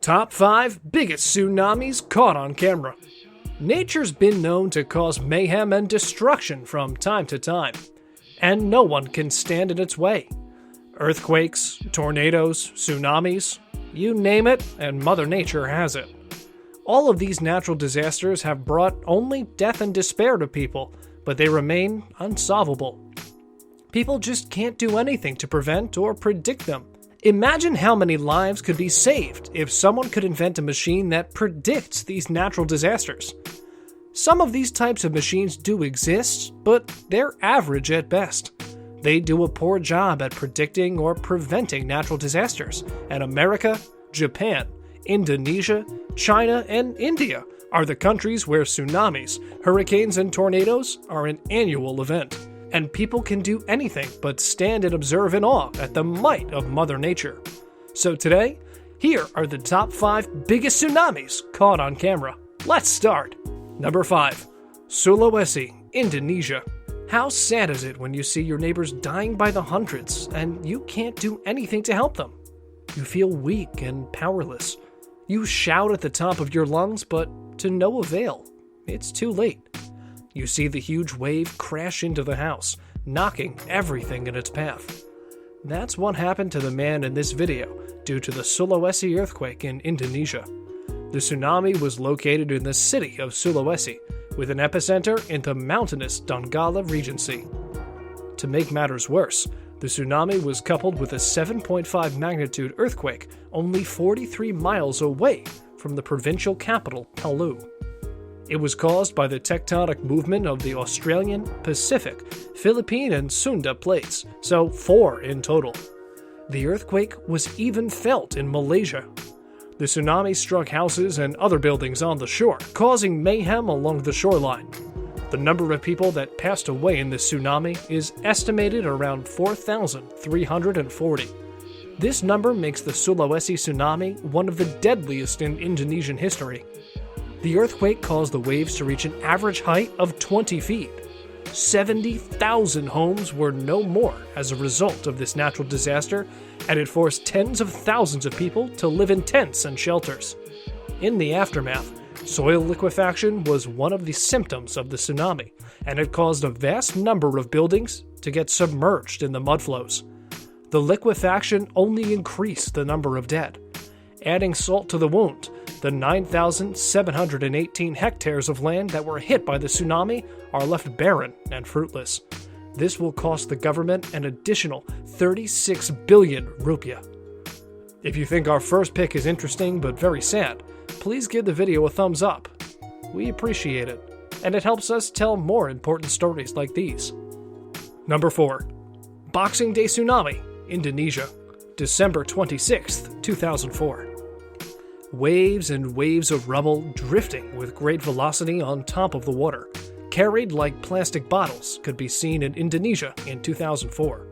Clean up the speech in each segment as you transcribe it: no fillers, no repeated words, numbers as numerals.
Top 5 biggest tsunamis caught on camera. Nature's been known to cause mayhem and destruction from time to time, and no one can stand in its way. Earthquakes, tornadoes, tsunamis, you name it, and Mother Nature has it. All of these natural disasters have brought only death and despair to people, but they remain unsolvable. People just can't do anything to prevent or predict them. Imagine how many lives could be saved if someone could invent a machine that predicts these natural disasters. Some of these types of machines do exist, but they're average at best. They do a poor job at predicting or preventing natural disasters, and America, Japan, Indonesia, China, and India are the countries where tsunamis, hurricanes, and tornadoes are an annual event. And people can do anything but stand and observe in awe at the might of Mother Nature. So today, here are the top 5 biggest tsunamis caught on camera. Let's start. Number 5. Sulawesi, Indonesia. How sad is it when you see your neighbors dying by the hundreds and you can't do anything to help them? You feel weak and powerless. You shout at the top of your lungs, but to no avail. It's too late. You see the huge wave crash into the house, knocking everything in its path. That's what happened to the man in this video due to the Sulawesi Earthquake in Indonesia. The tsunami was located in the city of Sulawesi, with an epicenter in the mountainous Donggala Regency. To make matters worse, the tsunami was coupled with a 7.5 magnitude earthquake only 43 miles away from the provincial capital, Palu. It was caused by the tectonic movement of the Australian, Pacific, Philippine, and Sunda plates, so 4 in total. The earthquake was even felt in Malaysia. The tsunami struck houses and other buildings on the shore, causing mayhem along the shoreline. The number of people that passed away in the tsunami is estimated around 4,340. This number makes the Sulawesi tsunami one of the deadliest in Indonesian history. The earthquake caused the waves to reach an average height of 20 feet. 70,000 homes were no more as a result of this natural disaster, and it forced tens of thousands of people to live in tents and shelters. In the aftermath, soil liquefaction was one of the symptoms of the tsunami, and it caused a vast number of buildings to get submerged in the mudflows. The liquefaction only increased the number of dead. Adding salt to the wound, the 9,718 hectares of land that were hit by the tsunami are left barren and fruitless. This will cost the government an additional 36 billion rupiah. If you think our first pick is interesting but very sad, please give the video a thumbs up. We appreciate it, and it helps us tell more important stories like these. Number 4. Boxing Day Tsunami, Indonesia, December 26, 2004. Waves and waves of rubble drifting with great velocity on top of the water, carried like plastic bottles, could be seen in Indonesia in 2004.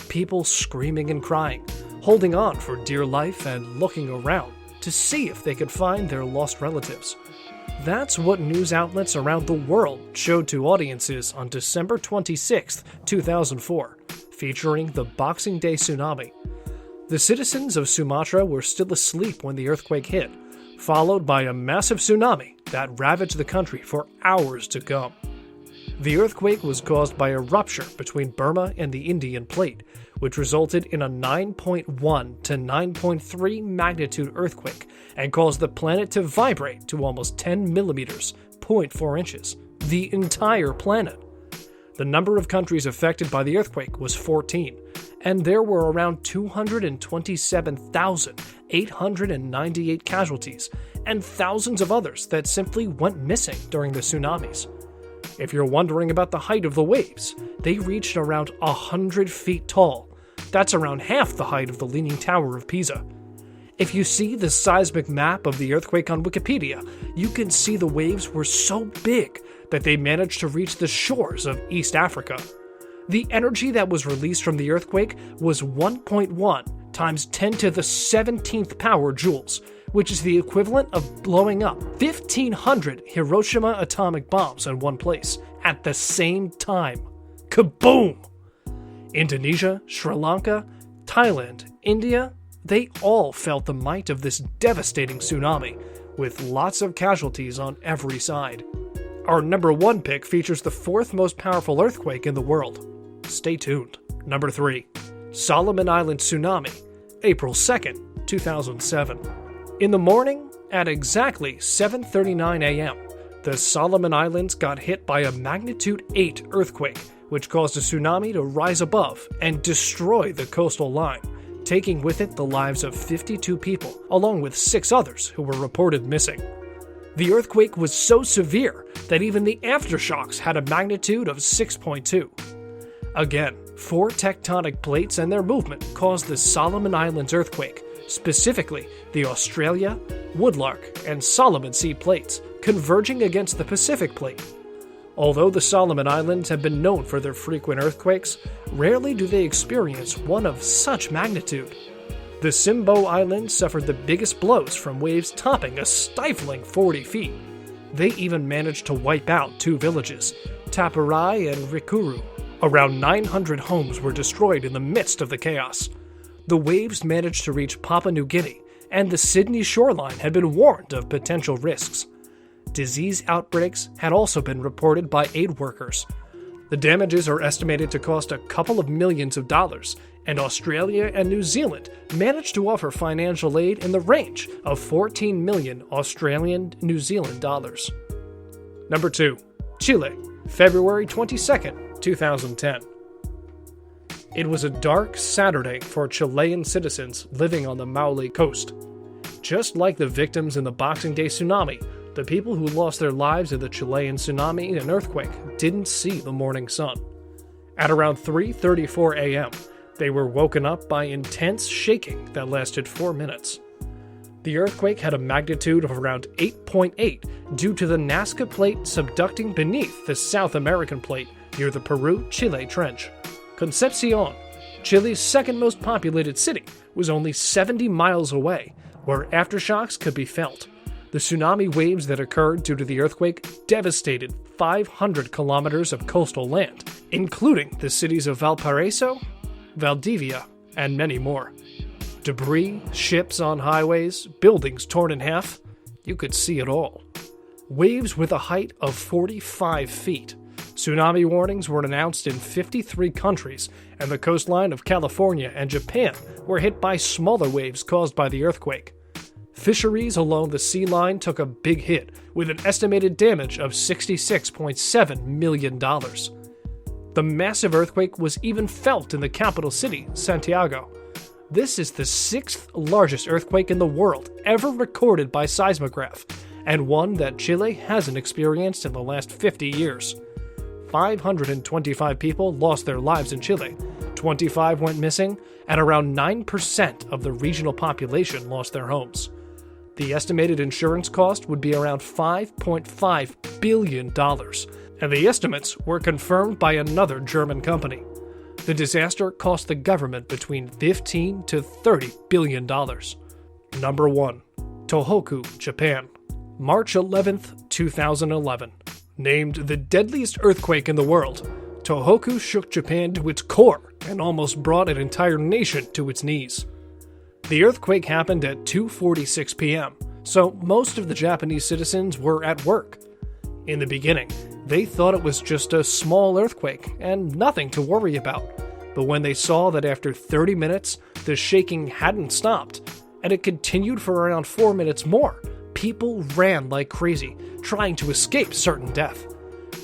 People screaming and crying, holding on for dear life and looking around to see if they could find their lost relatives. That's what news outlets around the world showed to audiences on December 26, 2004, featuring the Boxing Day tsunami. The citizens of Sumatra were still asleep when the earthquake hit, followed by a massive tsunami that ravaged the country for hours to come. The earthquake was caused by a rupture between Burma and the Indian plate, which resulted in a 9.1 to 9.3 magnitude earthquake and caused the planet to vibrate to almost 10 millimeters, 0.4 inches, the entire planet. The number of countries affected by the earthquake was 14, and there were around 227,898 casualties, and thousands of others that simply went missing during the tsunamis. If you're wondering about the height of the waves, they reached around 100 feet tall. That's around half the height of the Leaning Tower of Pisa. If you see the seismic map of the earthquake on Wikipedia, you can see the waves were so big that they managed to reach the shores of East Africa. The energy that was released from the earthquake was 1.1 times 10 to the 17th power joules, which is the equivalent of blowing up 1,500 Hiroshima atomic bombs in one place at the same time. Kaboom! Indonesia, Sri Lanka, Thailand, India, They all felt the might of this devastating tsunami, with lots of casualties on every side. Our number 1 pick features the 4th most powerful earthquake in the world. Stay tuned. Number 3. Solomon Island Tsunami, April 2nd, 2007. In the morning, at exactly 7:39 a.m., the Solomon Islands got hit by a magnitude 8 earthquake, which caused a tsunami to rise above and destroy the coastal line, taking with it the lives of 52 people, along with 6 others who were reported missing. The earthquake was so severe that even the aftershocks had a magnitude of 6.2. Again, 4 tectonic plates and their movement caused the Solomon Islands earthquake, specifically the Australia, Woodlark, and Solomon Sea plates, converging against the Pacific plate. Although the Solomon Islands have been known for their frequent earthquakes, rarely do they experience one of such magnitude. The Simbo Islands suffered the biggest blows from waves topping a stifling 40 feet. They even managed to wipe out 2 villages, Tapurai and Rikuru. Around 900 homes were destroyed in the midst of the chaos. The waves managed to reach Papua New Guinea, and the Sydney shoreline had been warned of potential risks. Disease outbreaks had also been reported by aid workers. The damages are estimated to cost a couple of millions of dollars, and Australia and New Zealand managed to offer financial aid in the range of 14 million Australian New Zealand dollars. Number 2. Chile, February 22nd, 2010. It was a dark Saturday for Chilean citizens living on the Maule coast. Just like the victims in the Boxing Day tsunami, the people who lost their lives in the Chilean tsunami and earthquake didn't see the morning sun. At around 3:34 a.m., they were woken up by intense shaking that lasted 4 minutes. The earthquake had a magnitude of around 8.8 due to the Nazca Plate subducting beneath the South American Plate near the Peru-Chile Trench. Concepcion, Chile's second most populated city, was only 70 miles away, where aftershocks could be felt. The tsunami waves that occurred due to the earthquake devastated 500 kilometers of coastal land, including the cities of Valparaiso, Valdivia, and many more. Debris, ships on highways, buildings torn in half, you could see it all. Waves with a height of 45 feet. Tsunami warnings were announced in 53 countries, and the coastline of California and Japan were hit by smaller waves caused by the earthquake. Fisheries along the sea line took a big hit, with an estimated damage of $66.7 million. The massive earthquake was even felt in the capital city, Santiago. This is the 6th largest earthquake in the world ever recorded by seismograph, and one that Chile hasn't experienced in the last 50 years. 525 people lost their lives in Chile, 25 went missing, and around 9% of the regional population lost their homes. The estimated insurance cost would be around $5.5 billion, and the estimates were confirmed by another German company. The disaster cost the government between $15 to $30 billion. Number 1. Tohoku, Japan, March 11th, 2011. Named the deadliest earthquake in the world, Tohoku shook Japan to its core and almost brought an entire nation to its knees. The earthquake happened at 2:46 p.m., so most of the Japanese citizens were at work. In the beginning, they thought it was just a small earthquake and nothing to worry about. But when they saw that after 30 minutes, the shaking hadn't stopped, and it continued for around 4 minutes more, people ran like crazy, trying to escape certain death.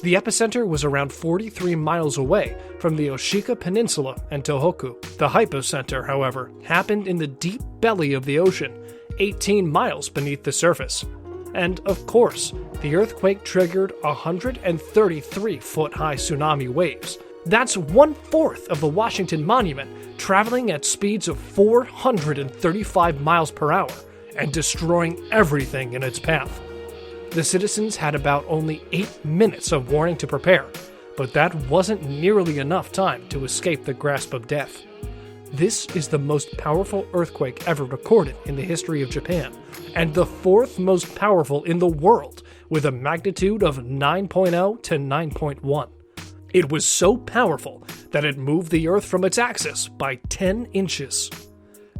The epicenter was around 43 miles away from the Oshika Peninsula and Tohoku. The hypocenter, however, happened in the deep belly of the ocean, 18 miles beneath the surface. And, of course, the earthquake triggered 133-foot-high tsunami waves. That's 1/4 of the Washington Monument, traveling at speeds of 435 miles per hour and destroying everything in its path. The citizens had about only 8 minutes of warning to prepare, but that wasn't nearly enough time to escape the grasp of death. This is the most powerful earthquake ever recorded in the history of Japan, and the 4th most powerful in the world, with a magnitude of 9.0 to 9.1. It was so powerful that it moved the Earth from its axis by 10 inches.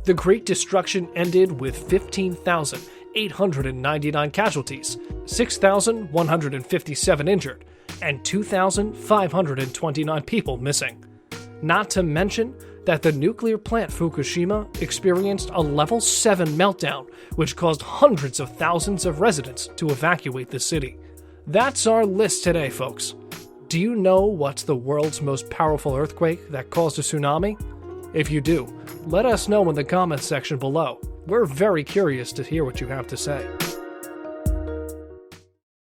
The Great Destruction ended with 15,899 casualties, 6,157 injured, and 2,529 people missing. Not to mention that the nuclear plant Fukushima experienced a level 7 meltdown, which caused hundreds of thousands of residents to evacuate the city. That's our list today, folks. Do you know what's the world's most powerful earthquake that caused a tsunami? If you do, let us know in the comments section below. We're very curious to hear what you have to say.